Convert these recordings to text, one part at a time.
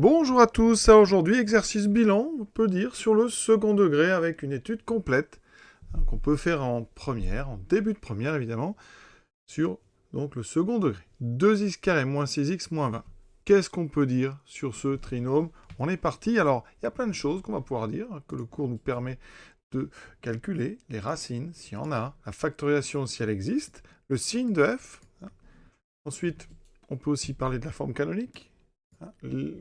Bonjour à tous, aujourd'hui exercice bilan, on peut dire, sur le second degré avec une étude complète qu'on peut faire en première, en début de première évidemment, sur donc le second degré. 2x carré moins 6x moins 20. Qu'est-ce qu'on peut dire sur ce trinôme? On est parti, alors il y a plein de choses qu'on va pouvoir dire, que le cours nous permet de calculer, les racines s'il y en a, la factorisation si elle existe, le signe de f. Ensuite, on peut aussi parler de la forme canonique,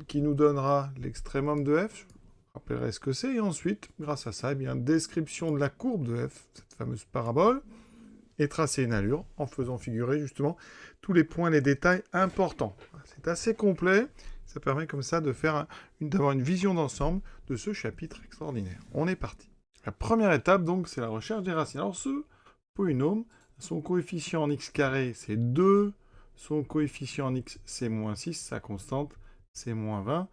qui nous donnera l'extrémum de f. Je rappellerai ce que c'est. Et ensuite, grâce à ça, eh bien, description de la courbe de f, cette fameuse parabole, et tracer une allure en faisant figurer justement tous les points, les détails importants. C'est assez complet. Ça permet comme ça de faire d'avoir une vision d'ensemble de ce chapitre extraordinaire. On est parti. La première étape, donc, c'est la recherche des racines. Alors, ce polynôme, son coefficient en x carré, c'est 2. Son coefficient en x, c'est moins 6. Sa constante, c'est moins 20.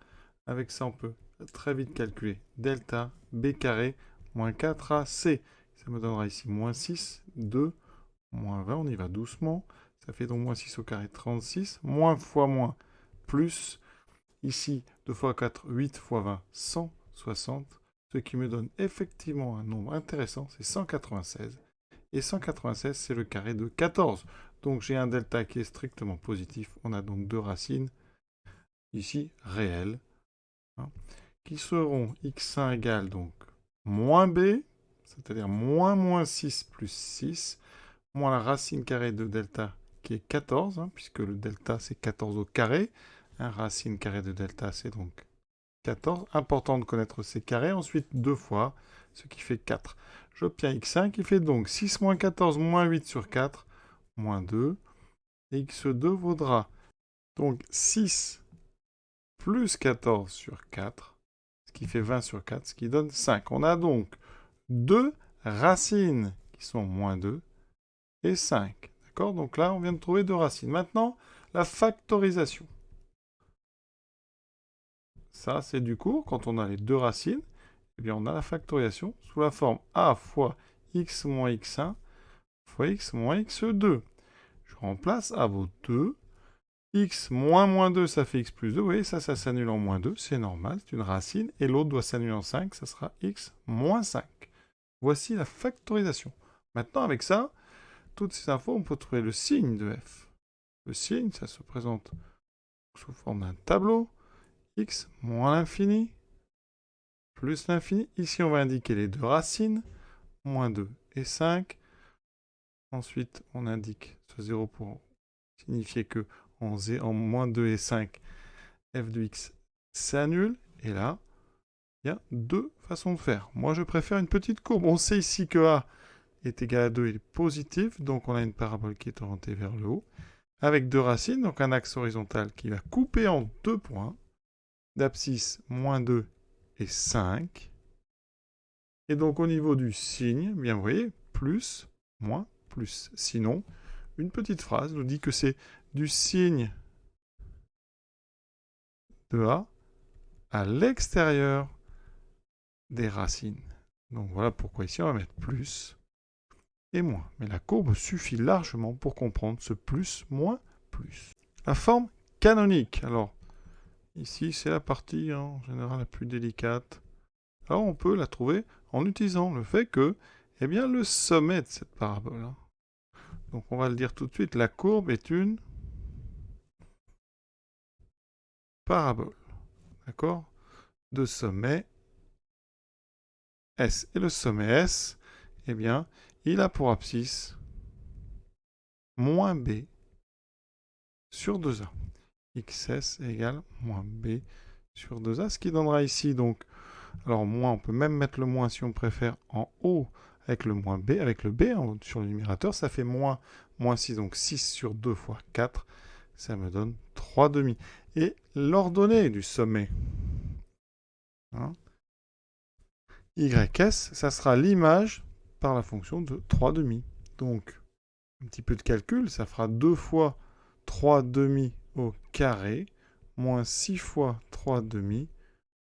Avec ça, on peut très vite calculer delta b carré moins 4ac. Ça me donnera ici moins 6, 2, moins 20. On y va doucement. Ça fait donc moins 6 au carré, 36. Moins fois moins, plus. Ici, 2 fois 4, 8 fois 20, 160. Ce qui me donne effectivement un nombre intéressant, c'est 196. Et 196, c'est le carré de 14. Donc j'ai un delta qui est strictement positif. On a donc deux racines, ici, réelles, qui seront x1 égale donc moins b, c'est-à-dire moins 6 plus 6, moins la racine carrée de delta qui est 14, puisque le delta c'est 14 au carré. Racine carrée de delta c'est donc 14. Important de connaître ces carrés. Ensuite 2 fois, ce qui fait 4. J'obtiens x1 qui fait donc 6 moins 14 moins 8 sur 4, moins 2. Et x2 vaudra donc 6 plus 14 sur 4, ce qui fait 20 sur 4, ce qui donne 5. On a donc deux racines qui sont moins 2 et 5. D'accord? Donc là, on vient de trouver deux racines. Maintenant, la factorisation. Ça, c'est du cours. Quand on a les deux racines, eh bien, on a la factorisation sous la forme a fois x moins x1 fois x moins x2. Je remplace a vaut 2. X moins 2, ça fait x plus 2. Vous voyez, ça s'annule en moins 2. C'est normal, c'est une racine. Et l'autre doit s'annuler en 5. Ça sera x moins 5. Voici la factorisation. Maintenant, avec ça, toutes ces infos, on peut trouver le signe de f. Le signe, ça se présente sous forme d'un tableau. X moins l'infini plus l'infini. Ici, on va indiquer les deux racines, moins 2 et 5. Ensuite, on indique ce 0 pour signifier que en moins 2 et 5, f de x s'annule. Et là, il y a deux façons de faire. Moi, je préfère une petite courbe. On sait ici que a est égal à 2 et est positif, donc on a une parabole qui est orientée vers le haut, avec deux racines, donc un axe horizontal qui va couper en deux points, d'abscisse moins 2 et 5. Et donc au niveau du signe, bien vous voyez, plus, moins, plus. Sinon, une petite phrase nous dit que c'est du signe de A à l'extérieur des racines. Donc voilà pourquoi ici on va mettre plus et moins. Mais la courbe suffit largement pour comprendre ce plus, moins, plus. La forme canonique. Alors, ici c'est la partie en général la plus délicate. Alors on peut la trouver en utilisant le fait que, eh bien, le sommet de cette parabole. Donc on va le dire tout de suite, la courbe est une parabole. D'accord? De sommet S. Et le sommet S, eh bien, il a pour abscisse moins B sur 2A. XS égale moins B sur 2A, ce qui donnera ici donc, alors moins, on peut même mettre le moins si on préfère en haut avec le moins B, avec le B sur le numérateur, ça fait moins 6, donc 6 sur 2 fois 4, ça me donne 3 demi. Et l'ordonnée du sommet, YS, ça sera l'image par la fonction de 3 demi. Donc, un petit peu de calcul, ça fera 2 fois 3 demi au carré, moins 6 fois 3 demi,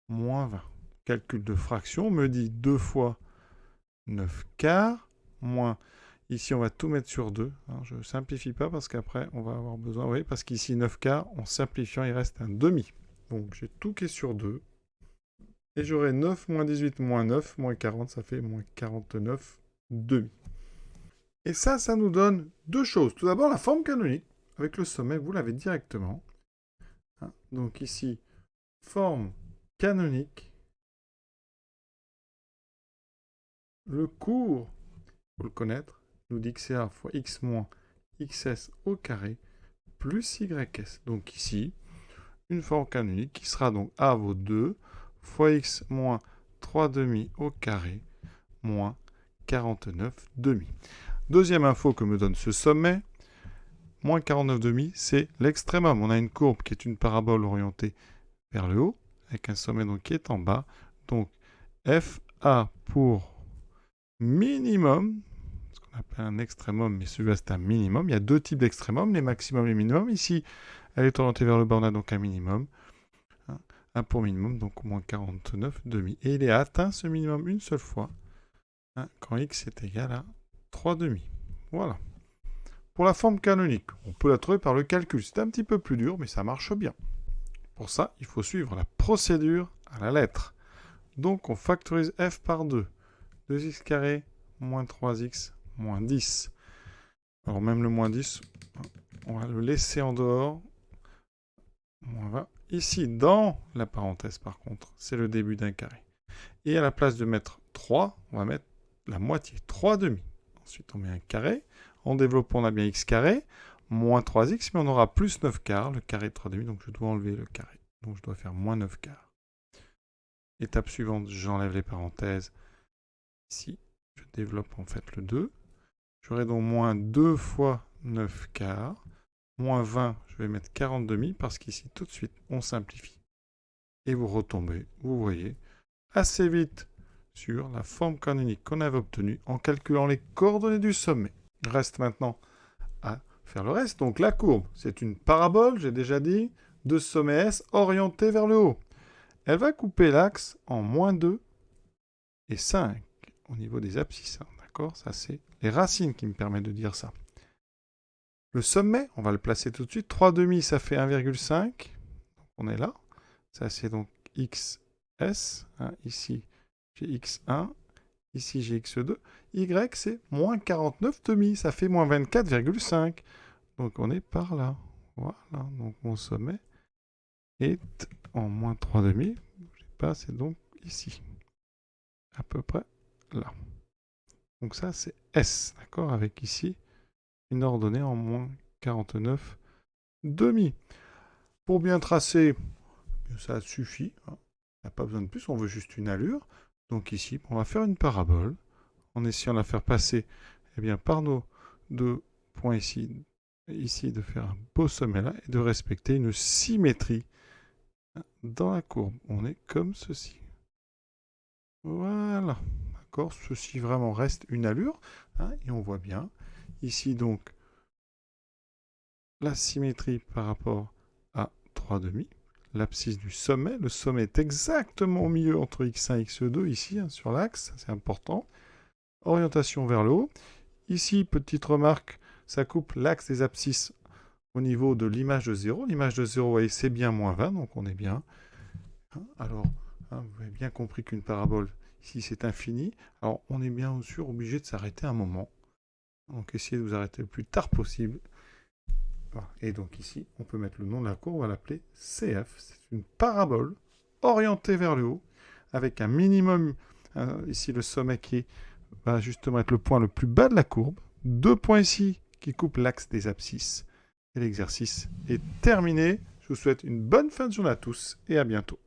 moins 20. Calcul de fraction me dit 2 fois 9 quarts, moins, ici on va tout mettre sur 2. Je ne simplifie pas parce qu'après on va avoir besoin, oui, parce qu'ici 9 quarts, en simplifiant, il reste un demi. Donc j'ai tout qui est sur 2. Et j'aurai 9 moins 18 moins 9 moins 40, ça fait moins 49 demi. Et ça nous donne deux choses. Tout d'abord, la forme canonique, avec le sommet, vous l'avez directement. Donc ici, forme canonique. Le cours, il faut le connaître, nous dit que c'est A fois x moins xs au carré plus ys. Donc ici, une forme canonique qui sera donc A vaut 2 fois x moins 3 demi au carré moins 49 demi. Deuxième info que me donne ce sommet, moins 49 demi, c'est l'extrémum. On a une courbe qui est une parabole orientée vers le haut, avec un sommet donc qui est en bas. Donc FA pour minimum, ce qu'on appelle un extrémum, mais celui-là c'est un minimum. Il y a deux types d'extrémum, les maximums et les minimums. Ici, elle est orientée vers le bas, on a donc un minimum. Un pour minimum, donc moins 49 demi. Et il est atteint ce minimum une seule fois, quand x est égal à 3 demi. Voilà. Pour la forme canonique, on peut la trouver par le calcul. C'est un petit peu plus dur, mais ça marche bien. Pour ça, il faut suivre la procédure à la lettre. Donc, on factorise f par 2. 2x carré moins 3x moins 10. Alors, même le moins 10, on va le laisser en dehors. Moins 20. Ici, dans la parenthèse, par contre, c'est le début d'un carré. Et à la place de mettre 3, on va mettre la moitié, 3 demi. Ensuite, on met un carré. En développant, on a bien x carré, moins 3x, mais on aura plus 9 quarts, le carré de 3 demi, donc je dois enlever le carré. Donc je dois faire moins 9 quarts. Étape suivante, j'enlève les parenthèses. Ici, je développe en fait le 2. J'aurai donc moins 2 fois 9 quarts. Moins 20, je vais mettre 40 demi, parce qu'ici, tout de suite, on simplifie. Et vous retombez, vous voyez, assez vite sur la forme canonique qu'on avait obtenue en calculant les coordonnées du sommet. Il reste maintenant à faire le reste. Donc la courbe, c'est une parabole, j'ai déjà dit, de sommet S orientée vers le haut. Elle va couper l'axe en moins 2 et 5 au niveau des abscisses. D'accord? Ça, c'est les racines qui me permettent de dire ça. Le sommet, on va le placer tout de suite. 3 demi, ça fait 1,5. On est là. Ça, c'est donc XS. Ici, j'ai X1. Ici, j'ai x2. Y, c'est moins 49 demi. Ça fait moins 24,5. Donc, on est par là. Voilà. Donc, mon sommet est en moins 3 demi. Je sais pas, c'est donc ici. À peu près là. Donc, ça, c'est S. D'accord? Avec ici, une ordonnée en moins 49 demi. Pour bien tracer, ça suffit. Il n'y a pas besoin de plus. On veut juste une allure. Donc, ici, on va faire une parabole. En essayant de la faire passer par nos deux points ici, de faire un beau sommet là, et de respecter une symétrie dans la courbe. On est comme ceci. Voilà. D'accord. Ceci vraiment reste une allure. Et on voit bien. Ici donc, la symétrie par rapport à 3 demi. L'abscisse du sommet. Le sommet est exactement au milieu entre x1 et x2 ici, sur l'axe. C'est important. Orientation vers le haut. Ici, petite remarque, ça coupe l'axe des abscisses au niveau de l'image de 0. L'image de 0, c'est bien moins 20, donc on est bien. Alors, vous avez bien compris qu'une parabole, ici, c'est infini. Alors, on est bien sûr obligé de s'arrêter un moment. Donc, essayez de vous arrêter le plus tard possible. Voilà. Et donc ici, on peut mettre le nom de la courbe, on va l'appeler CF. C'est une parabole orientée vers le haut, avec un minimum, ici le sommet qui va justement être le point le plus bas de la courbe. 2 points ici qui coupent l'axe des abscisses. Et l'exercice est terminé. Je vous souhaite une bonne fin de journée à tous et à bientôt.